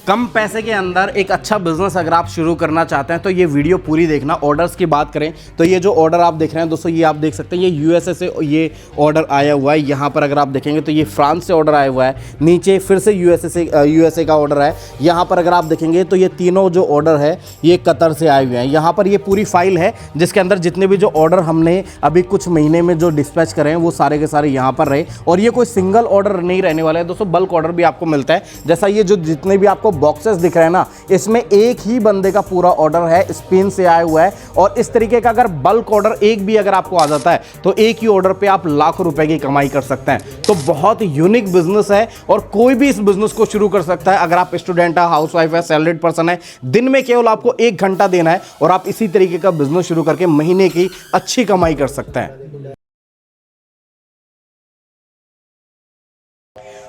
कम पैसे के अंदर एक अच्छा बिजनेस अगर आप शुरू करना चाहते हैं तो ये वीडियो पूरी देखना। ऑर्डर्स की बात करें तो ये जो ऑर्डर आप देख रहे हैं दोस्तों, ये आप देख सकते हैं ये यूएसए से ये ऑर्डर आया हुआ है। यहाँ पर अगर आप देखेंगे तो ये फ्रांस से ऑर्डर आया हुआ है, नीचे फिर से यूएसए का ऑर्डर है। यहाँ पर अगर आप देखेंगे तो ये तीनों जो ऑर्डर है ये कतर से आए हुए हैं। यहाँ पर ये पूरी फाइल है जिसके अंदर जितने भी जो ऑर्डर हमने अभी कुछ महीने में जो डिस्पैच करे हैं वो सारे के सारे यहाँ पर रहे। और ये कोई सिंगल ऑर्डर नहीं रहने वाला है दोस्तों, बल्क ऑर्डर भी आपको मिलता है। जैसा ये जो जितने भी आपको बॉक्सेस दिख रहे हैं ना, इसमें एक ही बंदे का पूरा ऑर्डर है, स्पेन से आया हुआ है। और इस तरीके का अगर बल्क ऑर्डर एक भी अगर आपको आ जाता है तो एक ही ऑर्डर पे आप लाखों रुपए की कमाई कर सकते हैं। तो बहुत यूनिक बिजनेस है और कोई भी इस बिजनेस को शुरू कर सकता है। अगर आप स्टूडेंट है, हाउसवाइफ है, सैलरीड पर्सन है, दिन में केवल आपको 1 घंटा देना है और आप इसी तरीके का बिजनेस शुरू करके महीने की अच्छी कमाई कर सकते हैं।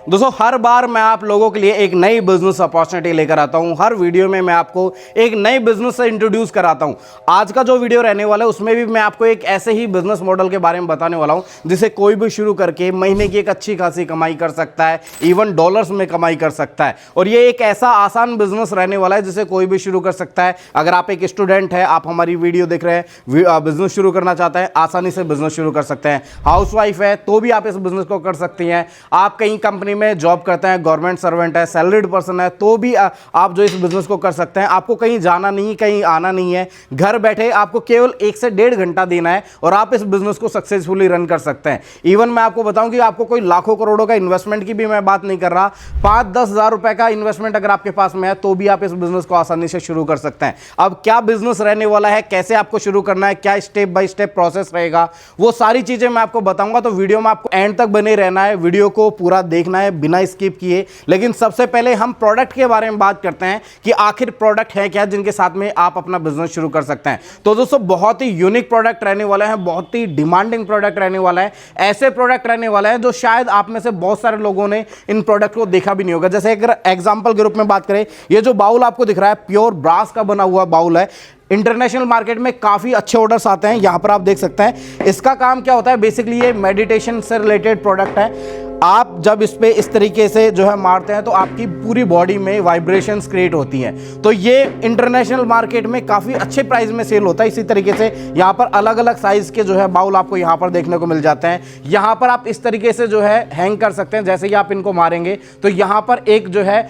दोस्तों हर बार मैं आप लोगों के लिए एक नई बिजनेस अपॉर्चुनिटी लेकर आता हूं। हर वीडियो में मैं आपको एक नई बिजनेस से इंट्रोड्यूस कराता हूं। आज का जो वीडियो रहने वाला है उसमें भी मैं आपको एक ऐसे ही बिजनेस मॉडल के बारे में बताने वाला हूं जिसे कोई भी शुरू करके महीने की एक अच्छी खासी कमाई कर सकता है, इवन डॉलर्स में कमाई कर सकता है। और ये एक ऐसा आसान बिजनेस रहने वाला है जिसे कोई भी शुरू कर सकता है। अगर आप एक स्टूडेंट है, आप हमारी वीडियो देख रहे हैं, बिजनेस शुरू करना चाहते हैं, आसानी से बिजनेस शुरू कर सकते हैं। हाउसवाइफ है तो भी आप इस बिजनेस को कर सकती हैं। आप कहीं कंपनी में जॉब करते हैं, गवर्नमेंट सर्वेंट है, सैलरीड पर्सन है, तो भी आप जो इस बिजनेस को कर सकते हैं। आपको कहीं जाना नहीं, कहीं आना नहीं है, घर बैठे आपको केवल 1 से 1.5 घंटा देना है और आप इस बिजनेस को सक्सेसफुली रन कर सकते हैं। इवन मैं आपको बताऊं कि आपको कोई लाखों करोड़ों का इन्वेस्टमेंट की भी मैं बात नहीं कर रहा। 5-10 हज़ार रुपए का इन्वेस्टमेंट अगर आपके पास में है तो भी आप इस बिजनेस को आसानी से शुरू कर सकते हैं। अब क्या बिजनेस रहने वाला है, कैसे आपको शुरू करना है, क्या स्टेप बाय स्टेप प्रोसेस रहेगा, वो सारी चीजें मैं आपको बताऊंगा। तो वीडियो में आपको एंड तक बने रहना है, वीडियो को पूरा देखना है बिना स्किप किए। लेकिन सबसे पहले हम प्रोडक्ट के बारे में बात करते हैं कि आखिर प्रोडक्ट है क्या जिनके साथ में आप अपना बिजनेस शुरू कर सकते हैं। तो दोस्तों बहुत ही यूनिक प्रोडक्ट रहने वाला है, बहुत ही डिमांडिंग प्रोडक्ट रहने वाला है। ऐसे प्रोडक्ट रहने वाला है जो शायद आप में से बहुत सारे लोगों ने इन प्रोडक्ट को देखा भी नहीं होगा। जैसे अगर एग्जांपल के रूप में बात करें, ये जो बाउल आपको दिख रहा है प्योर ब्रास का बना हुआ बाउल है। इंटरनेशनल मार्केट में काफ़ी अच्छे ऑर्डर्स आते हैं, यहाँ पर आप देख सकते हैं। इसका काम क्या होता है, बेसिकली ये मेडिटेशन से रिलेटेड प्रोडक्ट है। आप जब इस पे इस तरीके से जो है मारते हैं तो आपकी पूरी बॉडी में वाइब्रेशंस क्रिएट होती हैं। तो ये इंटरनेशनल मार्केट में काफ़ी अच्छे प्राइस में सेल होता है। इसी तरीके से यहाँ पर अलग अलग साइज़ के जो है बाउल आपको यहाँ पर देखने को मिल जाते हैं। यहाँ पर आप इस तरीके से जो है हैंग कर सकते हैं। जैसे ही आप इनको मारेंगे तो यहाँ पर एक जो है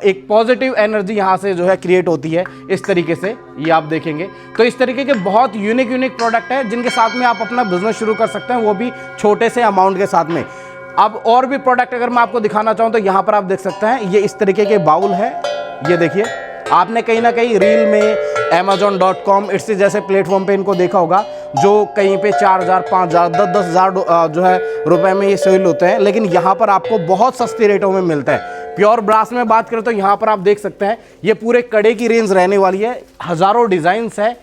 एक पॉजिटिव एनर्जी यहाँ से जो है क्रिएट होती है। इस तरीके से ये आप देखेंगे। तो इस तरीके के बहुत यूनिक प्रोडक्ट है जिनके साथ में आप अपना बिजनेस शुरू कर सकते हैं, वो भी छोटे से अमाउंट के साथ में। अब और भी प्रोडक्ट अगर मैं आपको दिखाना चाहूँ तो यहाँ पर आप देख सकते हैं ये इस तरीके के बाउल है। ये देखिए, आपने कहीं ना कहीं रील में Amazon.com इट्स जैसे प्लेटफॉर्म पे इनको देखा होगा जो कहीं पे 4,000, 5,000, 10,000 हज़ार जो है रुपए में ये सेल होते हैं। लेकिन यहाँ पर आपको बहुत सस्ते रेटों में मिलता है। प्योर ब्रास में बात करें तो यहाँ पर आप देख सकते हैं ये पूरे कड़े की रेंज रहने वाली है। हज़ारों डिज़ाइंस है।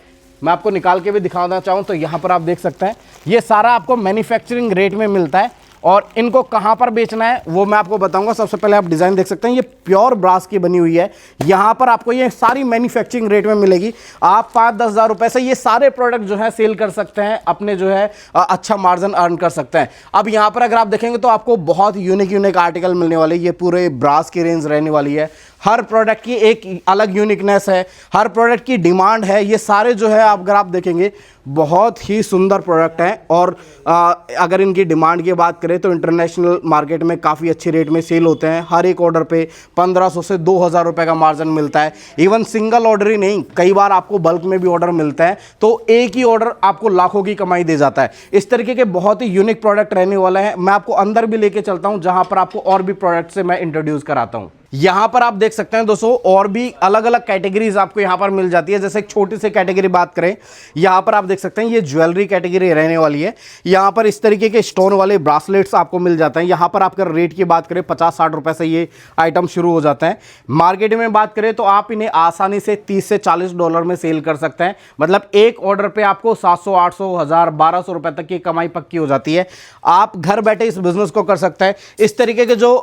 मैं आपको निकाल के भी दिखाना चाहूँ तो यहाँ पर आप देख सकते हैं ये सारा आपको मैन्युफैक्चरिंग रेट में मिलता है। और इनको कहाँ पर बेचना है वो मैं आपको बताऊंगा। सबसे पहले आप डिज़ाइन देख सकते हैं, ये प्योर ब्रास की बनी हुई है। यहाँ पर आपको ये सारी मैन्युफैक्चरिंग रेट में मिलेगी। आप 5-10 हज़ार रुपए से ये सारे प्रोडक्ट जो है सेल कर सकते हैं, अपने जो है अच्छा मार्जिन अर्न कर सकते हैं। अब यहाँ पर अगर आप देखेंगे तो आपको बहुत यूनिक आर्टिकल मिलने वाले। ये पूरे ब्रास की रेंज रहने वाली है। हर प्रोडक्ट की एक अलग यूनिकनेस है, हर प्रोडक्ट की डिमांड है। ये सारे जो है अगर आप देखेंगे बहुत ही सुंदर प्रोडक्ट हैं। और अगर इनकी डिमांड की बात करें तो इंटरनेशनल मार्केट में काफ़ी अच्छे रेट में सेल होते हैं। हर एक ऑर्डर पे 1,500 से 2,000 रुपये का मार्जिन मिलता है। इवन सिंगल ऑर्डर ही नहीं, कई बार आपको बल्क में भी ऑर्डर मिलता है तो एक ही ऑर्डर आपको लाखों की कमाई दे जाता है। इस तरीके के बहुत ही यूनिक प्रोडक्ट रहने वाला है। मैं आपको अंदर भी लेके चलता हूँ जहाँ पर आपको और भी प्रोडक्ट से मैं इंट्रोड्यूस कराता हूँ। यहाँ पर आप देख सकते हैं दोस्तों और भी अलग अलग कैटेगरीज आपको यहाँ पर मिल जाती है। जैसे एक छोटी सी कैटेगरी बात करें, यहाँ पर आप देख सकते हैं ये ज्वेलरी कैटेगरी रहने वाली है। यहाँ पर इस तरीके के स्टोन वाले ब्रासलेट्स आपको मिल जाते हैं। यहाँ पर आपका रेट की बात करें 50-60 रुपए से ये आइटम शुरू हो जाते हैं। मार्केट में बात करें तो आप इन्हें आसानी से 30 से 40 डॉलर में सेल कर सकते हैं। मतलब एक ऑर्डर पे आपको 700, 800, 1000, 1200 रुपए तक की कमाई पक्की हो जाती है। आप घर बैठे इस बिजनेस को कर सकते हैं। इस तरीके के जो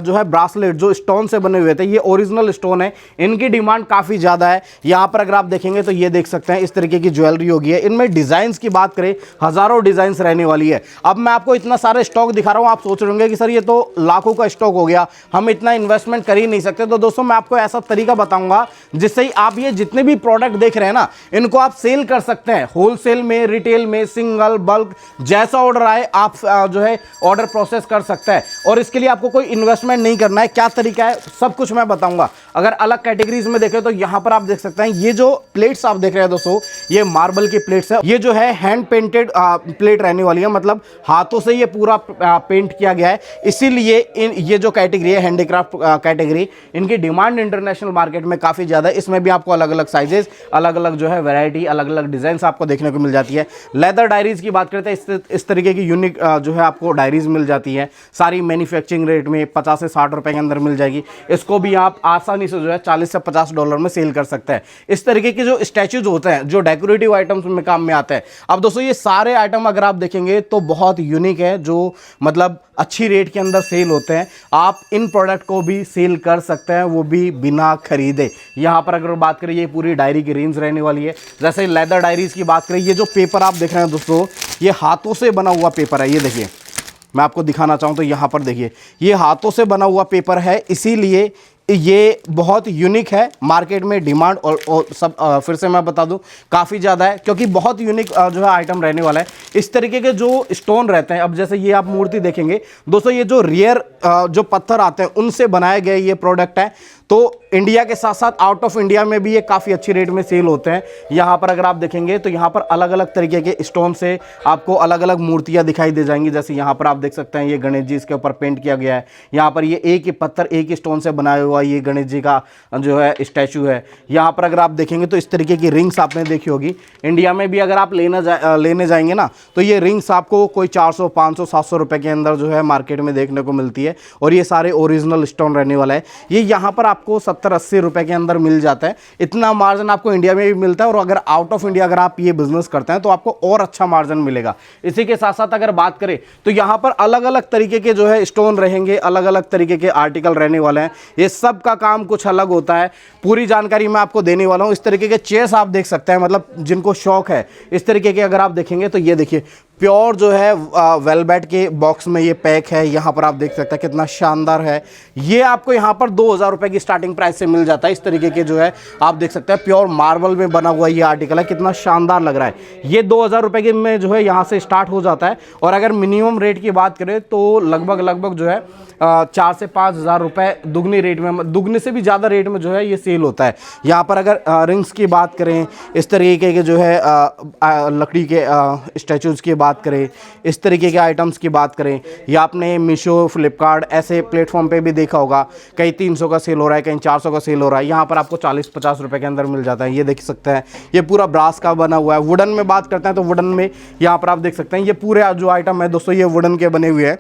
है ब्रासलेट जो स्टोन से बने हुए थे, ये ओरिजिनल स्टोन है, इनकी डिमांड काफ़ी ज़्यादा है। यहाँ पर अगर आप देखेंगे तो ये देख सकते हैं इस तरीके की ज्वेलरी होगी है। इनमें डिज़ाइंस की बात करें, हज़ारों डिज़ाइंस रहने वाली है। अब मैं आपको इतना सारे स्टॉक दिखा रहा हूँ, आप सोच रहे होंगे कि सर ये तो लाखों का स्टॉक हो गया, हम इतना इन्वेस्टमेंट कर ही नहीं सकते। तो दोस्तों मैं आपको ऐसा तरीका बताऊंगा जिससे आप ये जितने भी प्रोडक्ट देख रहे हैं ना, इनको आप सेल कर सकते हैं, होलसेल में, रिटेल में, सिंगल, बल्क, जैसा ऑर्डर आए आप जो है ऑर्डर प्रोसेस कर सकते हैं। और इसके लिए आपको कोई इन्वेस्टमेंट नहीं करना है। क्या तरीका है सब कुछ मैं बताऊंगा। अगर अलग कैटेगरीज में देखें तो यहां पर आप देख सकते हैं ये जो प्लेट्स आप देख रहे हैं दोस्तों, ये मार्बल की प्लेट्स है। ये जो है हैंड पेंटेड प्लेट रहने वाली है, मतलब हाथों से ये पूरा पेंट किया गया है। इसीलिए ये जो कैटेगरी है हैंडीक्राफ्ट कैटेगरी, इनकी डिमांड इंटरनेशनल मार्केट में काफ़ी ज़्यादा है। इसमें भी आपको अलग अलग साइजेस, अलग अलग जो है वैरायटी, अलग अलग डिज़ाइंस आपको देखने को मिल जाती है। लेदर डायरीज़ की बात करते हैं, इस तरीके की यूनिक जो है आपको डायरीज़ मिल जाती है, सारी मैन्युफैक्चरिंग रेट में 50 से 60 रुपए के अंदर मिल जाएगी। इसको भी आप आसानी से जो है $40 से $50 में सेल कर सकते हैं। इस तरीके के जो स्टैचूज होते हैं जो डेकोरेटिव आइटम्स में काम में आते हैं। अब दोस्तों ये सारे आइटम अगर आप देखेंगे तो बहुत यूनिक है, जो मतलब अच्छी रेट के अंदर सेल होते हैं। आप इन प्रोडक्ट को भी सेल कर सकते हैं, वो भी बिना खरीदे। यहाँ पर अगर बात करें, ये पूरी डायरी की रेंज रहने वाली है। जैसे लेदर डायरीज की बात करें, ये जो पेपर आप देख रहे हैं दोस्तों, ये हाथों से बना हुआ पेपर है। ये देखिए, मैं आपको दिखाना चाहूँ तो यहाँ पर देखिए, ये हाथों से बना हुआ पेपर है, इसीलिए ये बहुत यूनिक है। मार्केट में डिमांड और सब फिर से मैं बता दूं काफ़ी ज़्यादा है, क्योंकि बहुत यूनिक जो है आइटम रहने वाला है। इस तरीके के जो स्टोन रहते हैं, अब जैसे ये आप मूर्ति देखेंगे दोस्तों, ये जो रियर जो पत्थर आते हैं उनसे बनाए गए ये प्रोडक्ट है। तो इंडिया के साथ साथ आउट ऑफ इंडिया में भी ये काफ़ी अच्छी रेट में सेल होते हैं। यहाँ पर अगर आप देखेंगे तो यहाँ पर अलग अलग तरीके के स्टोन से आपको अलग अलग मूर्तियाँ दिखाई दे जाएंगी। जैसे यहाँ पर आप देख सकते हैं ये गणेश जी, इसके ऊपर पेंट किया गया है। यहाँ पर ये एक ही पत्थर, एक ही स्टोन से बनाया हुआ ये गणेश जी का जो है स्टैचू है। यहाँ पर अगर आप देखेंगे तो इस तरीके की रिंग्स आपने देखी होगी। इंडिया में भी अगर आप लेने जाएंगे ना, तो ये रिंग्स आपको कोई 400, 500, 700 रुपये के अंदर जो है मार्केट में देखने को मिलती है। और ये सारे ओरिजिनल स्टोन रहने वाला है। ये यहाँ पर आपको 70-80 रुपए के अंदर मिल जाता है। इतना मार्जिन आपको इंडिया में भी मिलता है, और अगर आउट ऑफ इंडिया अगर आप ये बिजनेस करते हैं तो आपको और अच्छा मार्जिन मिलेगा। इसी के साथ साथ अगर बात करें तो यहाँ पर अलग अलग तरीके के जो है स्टोन रहेंगे, अलग अलग तरीके के आर्टिकल रहने वाले हैं। ये सब का काम कुछ अलग होता है, पूरी जानकारी मैं आपको देने वाला हूँ। इस तरीके के चेयर्स आप देख सकते हैं, मतलब जिनको शौक है इस तरीके के अगर आप देखेंगे तो ये देखिए प्योर जो है वेलवेट के बॉक्स में ये पैक है। यहाँ पर आप देख सकते हैं कितना शानदार है। ये आपको यहाँ पर 2000 रुपए की स्टार्टिंग प्राइस से मिल जाता है। इस तरीके के जो है आप देख सकते हैं प्योर मार्बल में बना हुआ ये आर्टिकल है, कितना शानदार लग रहा है। ये 2000 रुपए के में जो है यहाँ से स्टार्ट हो जाता है। और अगर मिनिमम रेट की बात करें तो लगभग जो है 4 से 5000 रुपए दुगनी रेट में, दुगने से भी ज़्यादा रेट में जो है ये सेल होता है। यहाँ पर अगर रिंग्स की बात करें, इस तरीके के जो है लकड़ी के स्टैचूज़ की बात करें, इस तरीके के आइटम्स की बात करें, या आपने मीशो, फ्लिपकार्ट ऐसे प्लेटफॉर्म पे भी देखा होगा, कहीं 300 का सेल हो रहा है, कहीं 400 का सेल हो रहा है। यहाँ पर आपको 40-50 रुपए के अंदर मिल जाता है। ये देख सकते हैं ये पूरा ब्रास का बना हुआ है। वुडन में बात करते हैं तो वुडन में यहाँ पर आप देख सकते हैं ये पूरे जो आइटम है दोस्तों ये वुडन के बने हुए हैं।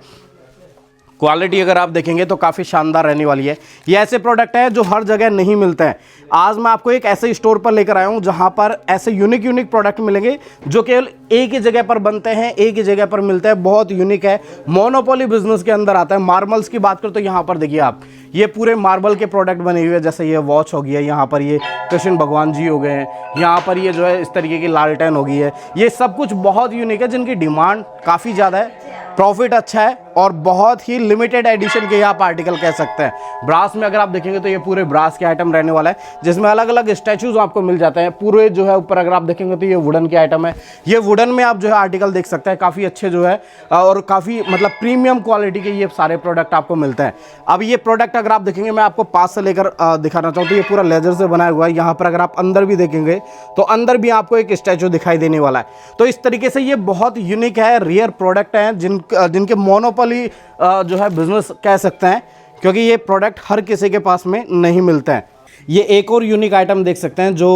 क्वालिटी अगर आप देखेंगे तो काफ़ी शानदार रहने वाली है। ये ऐसे प्रोडक्ट है जो हर जगह नहीं मिलते हैं। आज मैं आपको एक ऐसे स्टोर पर लेकर आया हूं जहां पर ऐसे यूनिक प्रोडक्ट मिलेंगे जो केवल एक ही जगह पर बनते हैं, एक ही जगह पर मिलते हैं। बहुत यूनिक है, मोनोपोली बिजनेस के अंदर आता है। मार्बल्स की बात करो तो यहाँ पर देखिए आप, ये पूरे मार्बल के प्रोडक्ट बने हुए हैं। जैसे ये वॉच हो गया, यहाँ पर ये कृष्ण भगवान जी हो गए हैं, यहाँ पर ये जो है इस तरीके की लालटेन हो गई है। ये सब कुछ बहुत यूनिक है, जिनकी डिमांड काफ़ी ज़्यादा है, प्रॉफिट अच्छा है, और बहुत ही लिमिटेड एडिशन के आप आर्टिकल कह सकते हैं। ब्रास में अगर आप देखेंगे तो ये पूरे ब्रास के आइटम रहने वाला है, जिसमें अलग अलग स्टैचूज आपको मिल जाते हैं। पूरे जो है ऊपर अगर आप देखेंगे तो ये वुडन के आइटम है। ये वुडन में आप जो है आर्टिकल देख सकते हैं, काफ़ी अच्छे जो है और काफ़ी मतलब प्रीमियम क्वालिटी के ये सारे प्रोडक्ट आपको मिलते हैं। अब ये प्रोडक्ट अगर आप देखेंगे, मैं आपको पास से लेकर दिखाना चाहूँ तो ये पूरा लेदर से बनाया हुआ है। यहाँ पर अगर आप अंदर भी देखेंगे तो अंदर भी आपको एक स्टैचू दिखाई देने वाला है। तो इस तरीके से ये बहुत यूनिक है, रियर प्रोडक्ट हैं जिनके मोनोपोली जो है बिजनेस कह सकते हैं, क्योंकि ये प्रोडक्ट हर किसी के पास में नहीं मिलते हैं। ये एक और यूनिक आइटम देख सकते हैं जो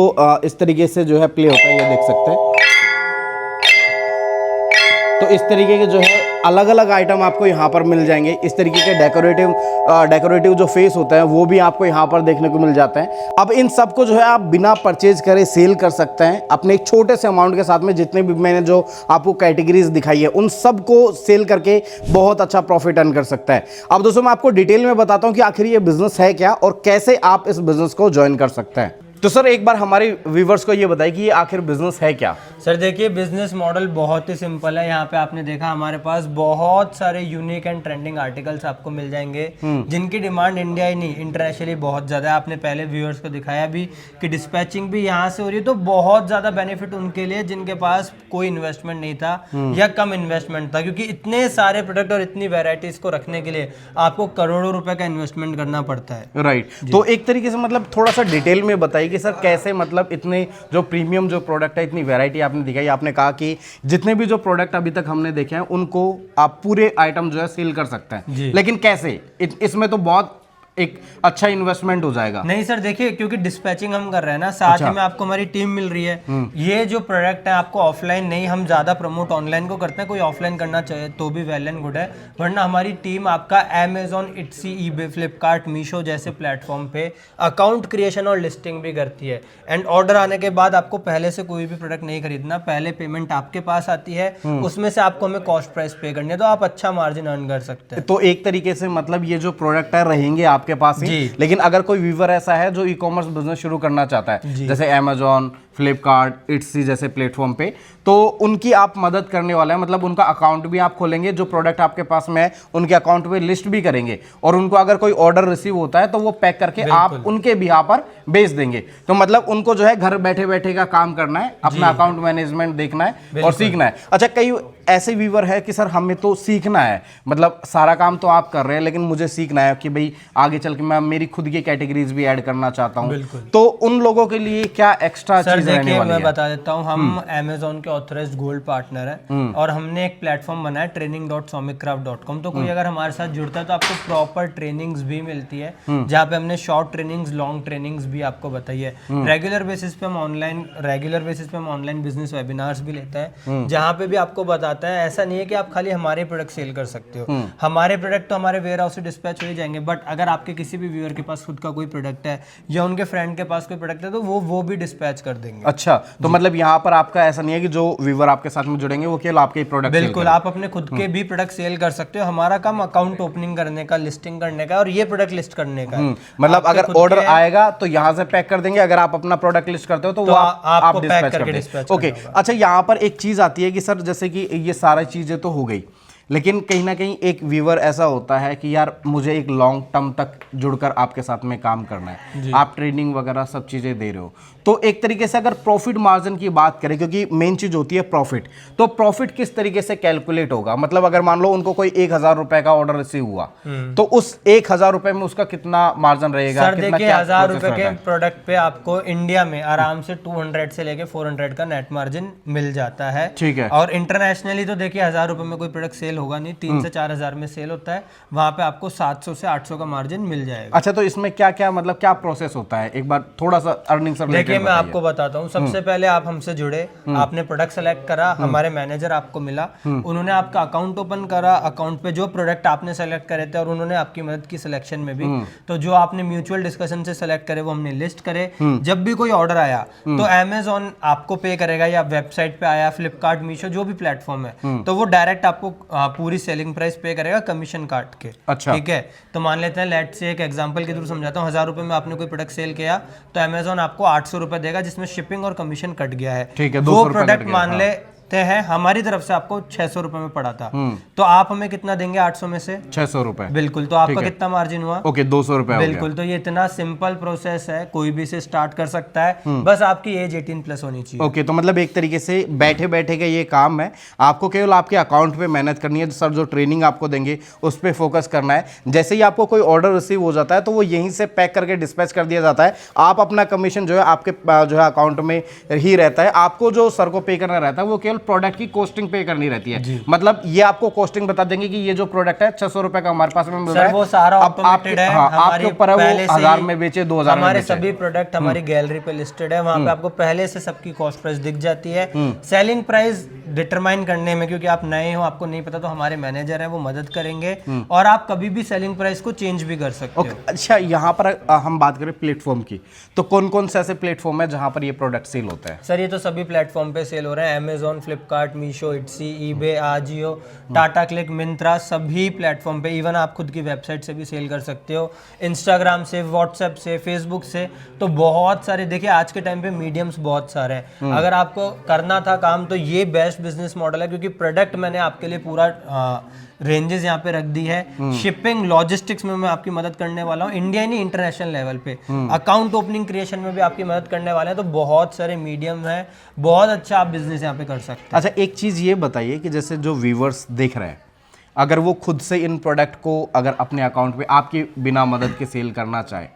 इस तरीके से जो है प्ले होता है, ये देख सकते हैं। तो इस तरीके के जो है अलग अलग आइटम आपको यहाँ पर मिल जाएंगे। इस तरीके के डेकोरेटिव जो फेस होते हैं वो भी आपको यहाँ पर देखने को मिल जाते हैं। अब इन सब को जो है आप बिना परचेज करे सेल कर सकते हैं अपने एक छोटे से अमाउंट के साथ में। जितने भी मैंने जो आपको कैटेगरीज दिखाई है उन सब को सेल करके बहुत अच्छा प्रॉफिट अर्न कर सकता है। अब दोस्तों मैं आपको डिटेल में बताता हूँ कि आखिर ये बिजनेस है क्या और कैसे आप इस बिजनेस को ज्वाइन कर सकते हैं। तो सर एक बार हमारे व्यूवर्स को ये बताइए कि ये आखिर बिजनेस है क्या। सर देखिए, बिजनेस मॉडल बहुत ही सिंपल है। यहाँ पे आपने देखा हमारे पास बहुत सारे यूनिक एंड ट्रेंडिंग आर्टिकल्स आपको मिल जाएंगे जिनकी डिमांड इंडिया ही नहीं इंटरनेशनली बहुत ज़्यादा है। आपने पहले व्यूअर्स को दिखाया भी कि डिस्पैचिंग भी यहाँ से हो रही है, तो बहुत ज़्यादा बेनिफिट उनके लिए जिनके पास कोई इन्वेस्टमेंट नहीं था या कम इन्वेस्टमेंट था, क्योंकि इतने सारे प्रोडक्ट और इतनी वेराइटीज को रखने के लिए आपको करोड़ों रुपए का इन्वेस्टमेंट करना पड़ता है। राइट। तो एक तरीके से मतलब थोड़ा सा डिटेल में बताइए कि सर कैसे मतलब इतने जो प्रीमियम जो प्रोडक्ट है, इतनी वैरायटी आपने दिखाई। आपने कहा कि जितने भी जो प्रोडक्ट अभी तक हमने देखे हैं उनको आप पूरे आइटम जो है सेल कर सकते हैं, लेकिन कैसे? इसमें तो बहुत एक अच्छा इन्वेस्टमेंट हो जाएगा। नहीं सर देखिए, क्योंकि डिस्पैचिंग हम कर रहे हैं ना, साथ ही में आपको हमारी टीम मिल रही है। ये जो प्रोडक्ट है आपको ऑफलाइन नहीं, हम ज्यादा प्रमोट ऑनलाइन को करते हैं। कोई ऑफलाइन करना चाहे तो भी वेल एंड गुड है, वरना हमारी टीम आपका अमेजॉन, इट्सी, ईबे, फ्लिपकार्ट, मीशो जैसे प्लेटफॉर्म पे अकाउंट क्रिएशन और लिस्टिंग भी करती है। एंड ऑर्डर आने के बाद आपको पहले से कोई भी प्रोडक्ट नहीं खरीदना, पहले पेमेंट आपके पास आती है, उसमें से आपको हमें कॉस्ट प्राइस पे करनी है, तो आप अच्छा मार्जिन अर्न कर सकते हैं। तो एक तरीके से मतलब ये जो प्रोडक्ट है रहेंगे आपके पास ही, लेकिन अगर कोई व्यूवर ऐसा है जो ई कॉमर्स बिजनेस शुरू करना चाहता है, जैसे अमेजॉन, फ्लिपकार्ट, इट्सी जैसे प्लेटफॉर्म पे, तो उनकी आप मदद करने वाले हैं। मतलब उनका अकाउंट भी आप खोलेंगे, जो प्रोडक्ट आपके पास में है उनके अकाउंट पे लिस्ट भी करेंगे, और उनको अगर कोई ऑर्डर रिसीव होता है तो वो पैक करके आप उनके बिहाफ पर बेच देंगे। तो मतलब उनको जो है घर बैठे बैठे का काम करना है, अपना अकाउंट मैनेजमेंट देखना है और सीखना है। अच्छा, कई ऐसे व्यूवर है कि सर हमें तो सीखना है, मतलब सारा काम तो आप कर रहे हैं लेकिन मुझे सीखना है कि भाई आगे चल के मैं मेरी खुद की कैटेगरीज भी ऐड करना चाहता हूं, तो उन लोगों के लिए क्या एक्स्ट्रा चीज रहने वाली है? मैं बता देता हूं, हम अमेजॉन के ऑथराइज्ड गोल्ड पार्टनर हैं और हमने एक प्लेटफॉर्म बनाया training.somicraft.com। तो कोई अगर हमारे साथ जुड़ता है तो आपको प्रॉपर ट्रेनिंग्स भी मिलती है, जहाँ पे हमने शॉर्ट ट्रेनिंग्स, लॉन्ग ट्रेनिंग्स भी आपको बताई है। रेगुलर बेसिस पे हम ऑनलाइन बिजनेस वेबिनार्स भी लेते हैं, जहाँ पे भी आपको बताते है। ऐसा नहीं है कि आप खाली हमारे प्रोडक्ट सेल कर सकते हो, हमारे प्रोडक्ट तो हमारे वेयर हाउस से डिस्पैच हो ही जाएंगे, बट अगर आपके किसी भी व्यूअर के पास खुद का कोई प्रोडक्ट है या उनके फ्रेंड के पास कोई प्रोडक्ट है तो वो भी डिस्पैच कर देंगे। अच्छा, तो मतलब यहाँ पर आपका ऐसा नहीं है कि जो व्यूअर आपके साथ में जुड़ेंगे वो केवल आपके प्रोडक्ट? बिल्कुल, आप अपने खुद के भी प्रोडक्ट सेल कर सकते हो। हमारा काम अकाउंट ओपनिंग करने का, लिस्टिंग करने का और ये प्रोडक्ट लिस्ट करने का। मतलब अगर ऑर्डर आएगा तो यहाँ से पैक कर देंगे, अगर आप अपना प्रोडक्ट लिस्ट करते हो तो वो आप डिस्पैच कर देंगे। ओके, अच्छा यहाँ पर एक चीज आती है कि सर जैसे कि ये सारी चीजें तो हो गई, लेकिन कहीं ना कहीं एक व्यूवर ऐसा होता है कि यार मुझे एक लॉन्ग टर्म तक जुड़कर आपके साथ में काम करना है, आप ट्रेनिंग वगैरह सब चीज़ें दे रहे हो, तो एक तरीके से अगर प्रॉफिट मार्जिन की बात करें, क्योंकि मेन चीज़ होती है प्रॉफिट, तो प्रॉफिट किस तरीके से कैलकुलेट होगा? मतलब अगर मान लो उनको कोई 1000 रुपए का ऑर्डर रिसीव हुआ, तो उस 1000 रुपए में उसका कितना मार्जिन रहेगा? सर देखिए, 1000 रुपए के प्रोडक्ट पे आपको इंडिया में आराम से 200 से लेके 400 का नेट मार्जिन मिल जाता है। ठीक है। और इंटरनेशनली तो देखिए 1000 रुपए में कोई प्रोडक्ट सेल होगा नहीं, 3 से 4000 में सेल होता है, वहां पे आपको 700 से 800 का मार्जिन मिल जाएगा। अच्छा, तो इसमें क्या क्या मतलब क्या प्रोसेस होता है? एक बार थोड़ा सा अर्निंग से देखिए मैं आपको बताता हूँ। सबसे पहले आप हमसे जुड़े, आपने प्रोडक्ट सेलेक्ट करा, हमारे मैनेजर आपको मिला, उन्होंने आपका अकाउंट ओपन करा, अकाउंट पे जो प्रोडक्ट आपने सेलेक्ट करे थे और उन्होंने आपकी मदद की सिलेक्शन में भी, तो जो आपने म्यूचुअल डिस्कशन से सेलेक्ट करे वो हमने लिस्ट करे। जब भी कोई ऑर्डर आया तो अमेजॉन आपको पे करेगा, या वेबसाइट पे आया, फ्लिपकार्ट, मीशो जो भी प्लेटफॉर्म है, तो वो डायरेक्ट आपको पूरी सेलिंग प्राइस पे करेगा कमीशन काट के। अच्छा, ठीक है। तो मान लेते हैं, लेट से एक एग्जांपल के थ्रू समझाता हूँ, 1000 रुपए में आपने कोई प्रोडक्ट सेल किया तो अमेजॉन आपको 800 रुपए देगा, जिसमें शिपिंग और कमीशन कट गया है। ठीक है, वो प्रोडक्ट मान ले हैं हमारी तरफ से आपको 600 रुपए में पड़ा था, तो आप हमें कितना देंगे 800 में से? 600 रुपए। बिल्कुल, तो आपका कितना मार्जिन हुआ? ओके, 200 रुपए। बिल्कुल, तो ये इतना सिंपल प्रोसेस है, कोई भी इसे स्टार्ट कर सकता है, बस आपकी एज 18+ होनी चाहिए। ओके, तो मतलब एक तरीके से बैठे बैठे का ये काम है, आपको केवल आपके अकाउंट पे मेहनत करनी है। सर जो ट्रेनिंग आपको देंगे उस पर फोकस करना है। जैसे ही आपको कोई ऑर्डर रिसीव हो जाता है तो वो यहीं से पैक करके डिस्पैच कर दिया जाता है। आप अपना कमीशन जो है आपके जो है अकाउंट में ही रहता है, आपको जो सर को पे करना रहता है वो केवल प्रोडक्ट की कॉस्टिंग पे करनी रहती है। मतलब ये आपको कॉस्टिंग बता देंगे कि ये जो प्रोडक्ट है 600 रुपए का हमारे पास में मिल रहा है, वो सारा ऑटोमेटेड है। हाँ, आपके ऊपर है वो पहले से 1000 में बेचे 2000 में हमारे बेचे। सभी प्रोडक्ट हमारी गैलरी पे लिस्टेड है, वहां पे आपको पहले से सबकी कॉस्ट प्राइस दिख जाती है। सेलिंग प्राइस डिटरमाइन करने में, क्योंकि आप नए हो आपको नहीं पता, तो हमारे मैनेजर है वो मदद करेंगे और आप कभी भी सेलिंग प्राइस को चेंज भी कर सकते हो। अच्छा, यहाँ पर हम बात करें प्लेटफॉर्म की, तो कौन कौन से ऐसे प्लेटफॉर्म है जहां पर ये प्रोडक्ट सेल होता है? सर ये तो सभी प्लेटफॉर्म पे सेल हो रहे हैं, Amazon, Flipkart, Meesho, Etsy, eBay, Ajio, Tata Cliq, Myntra, सभी प्लेटफॉर्म पे। इवन आप खुद की वेबसाइट से भी सेल कर सकते हो, इंस्टाग्राम से, व्हाट्सएप से, फेसबुक से। तो बहुत सारे, देखिए आज के टाइम पे मीडियम्स बहुत सारे हैं। अगर आपको करना था काम तो ये बेस्ट बिजनेस मॉडल है, क्योंकि प्रोडक्ट मैंने आपके लिए पूरा रेंजेस यहाँ पे रख दी है। शिपिंग, लॉजिस्टिक्स में मैं आपकी मदद करने वाला हूँ, इंडिया नहीं इंटरनेशनल लेवल पे। अकाउंट ओपनिंग क्रिएशन में भी आपकी मदद करने वाले हैं। तो बहुत सारे मीडियम हैं, बहुत अच्छा आप बिजनेस यहाँ पे कर सकते हैं। अच्छा, एक चीज़ ये बताइए कि जैसे जो व्यूवर्स देख रहे हैं, अगर वो खुद से इन प्रोडक्ट को अगर अपने अकाउंट पे आपकी बिना मदद के सेल करना चाहे,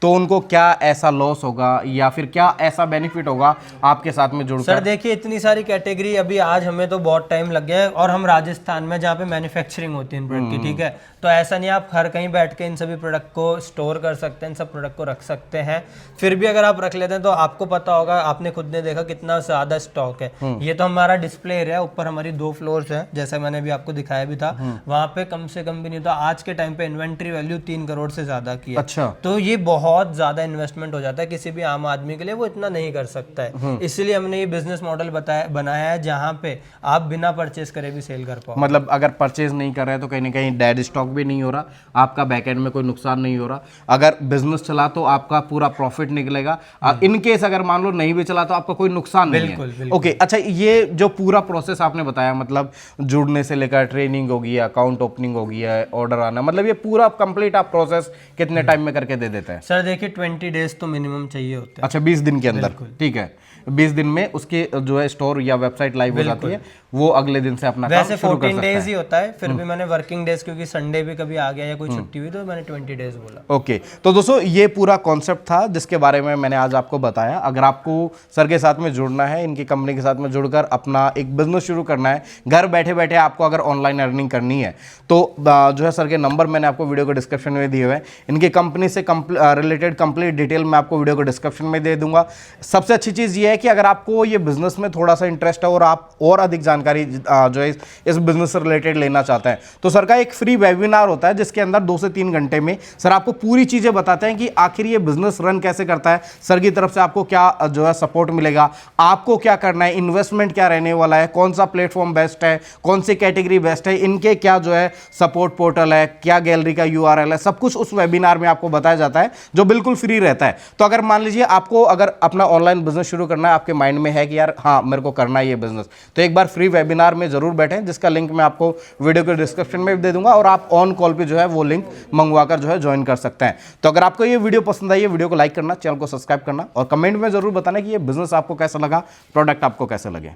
तो उनको क्या ऐसा लॉस होगा या फिर क्या ऐसा बेनिफिट होगा आपके साथ में जुड़कर? सर देखिए इतनी सारी कैटेगरी, अभी आज हमें तो बहुत टाइम लग गया है, और हम राजस्थान में जहाँ पे मैन्युफैक्चरिंग होती है इन प्रोडक्ट की, ठीक है। तो ऐसा नहीं आप हर कहीं बैठ के इन सभी प्रोडक्ट को स्टोर कर सकते हैं, इन सब प्रोडक्ट को रख सकते हैं। फिर भी अगर आप रख लेते हैं तो आपको पता होगा, आपने खुद ने देखा कितना ज्यादा स्टॉक है। ये तो हमारा डिस्प्ले एरिया है, ऊपर हमारी 2 फ्लोर्स है, जैसा मैंने भी आपको दिखाया भी था। वहां पे कम से कम भी नहीं तो आज के टाइम पे इन्वेंट्री वैल्यू 3 करोड़ से ज्यादा की है। अच्छा, तो ये बहुत ज्यादा इन्वेस्टमेंट हो जाता है किसी भी आम आदमी के लिए, वो इतना नहीं कर सकता है। इसलिए हमने ये बिजनेस मॉडल बनाया है जहाँ पे आप बिना परचेज करे भी सेल कर पाओ। मतलब अगर परचेज नहीं कर रहे तो कहीं ना कहीं डेड स्टॉक भी नहीं हो रहा, आपका बैकएंड में कोई नुकसान नहीं हो रहा। अगर बिजनेस चला तो आपका पूरा प्रॉफिट निकलेगा। इन केस अगर मान लो नहीं भी चला तो आपका कोई नुकसान नहीं है। बिल्कुल। ओके, अच्छा, ये जो पूरा प्रोसेस आपने बताया, मतलब जुड़ने से लेकर ट्रेनिंग होगी, अकाउंट ओपनिंग होगी, ऑर्डर आना, मतलब ये पूरा कंप्लीट आप प्रोसेस कितने टाइम में करके दे देते हैं? सर देखिए 20 डेज तो मिनिमम चाहिए होते हैं। अच्छा, 20 दिन के अंदर, ठीक है। 20 दिन में उसके जो है स्टोर या वेबसाइट लाइव हो जाती है, वो अगले दिन से अपना काम वैसे शुरू कर 14 सकता है। डेज ही होता है, फिर भी मैंने वर्किंग डेज, क्योंकि संडे भी कभी आ गया या कोई छुट्टी हुई तो मैंने 20 डेज बोला। ओके, तो दोस्तों ये पूरा कॉन्सेप्ट था जिसके बारे में मैंने आज आपको बताया। अगर आपको सर के साथ में जुड़ना है, इनकी कंपनी के साथ में जुड़कर अपना एक बिजनेस शुरू करना है, घर बैठे बैठे आपको अगर ऑनलाइन अर्निंग करनी है, तो जो है सर के नंबर मैंने आपको वीडियो को डिस्क्रिप्शन में दिए हुए हैं। इनकी कंपनी से रिलेटेड कंप्लीट डिटेल मैं आपको वीडियो को डिस्क्रिप्शन में दे दूंगा। सबसे अच्छी चीज़ ये है कि अगर आपको ये बिजनेस में थोड़ा सा इंटरेस्ट है और आप और अधिक जानकारी जो है इस बिजनेस से रिलेटेड लेना चाहते हैं, तो सर का एक फ्री वेबिनार होता है जिसके अंदर 2 से 3 घंटे में सर आपको पूरी चीज़ें बताते हैं कि आखिर ये बिजनेस रन कैसे करता है, सर की तरफ से आपको क्या जो है सपोर्ट मिलेगा, आपको क्या करना है, इन्वेस्टमेंट क्या रहने वाला है, कौन सा प्लेटफॉर्म बेस्ट है, कौन सी कैटेगरी बेस्ट है, इनके क्या जो है सपोर्ट पोर्टल है, क्या गैलरी का URL है, सब कुछ उस वेबिनार में आपको बताया जाता है जो बिल्कुल फ्री रहता है। तो अगर मान लीजिए आपको अगर अपना ऑनलाइन बिजनेस शुरू करना है, आपके माइंड में है कि यार हाँ मेरे को करना है ये बिजनेस, तो एक बार फ्री वेबिनार में जरूर बैठें, जिसका लिंक मैं आपको वीडियो के डिस्क्रिप्शन में भी दे दूंगा, और आप ऑन कॉल पे जो है वो लिंक मंगवाकर जो है ज्वाइन कर सकते हैं। तो अगर आपको ये वीडियो पसंद आई है, वीडियो को लाइक करना, चैनल को सब्सक्राइब करना, और कमेंट में जरूर बताना कि ये बिजनेस आपको कैसा लगा, प्रोडक्ट आपको कैसे लगे।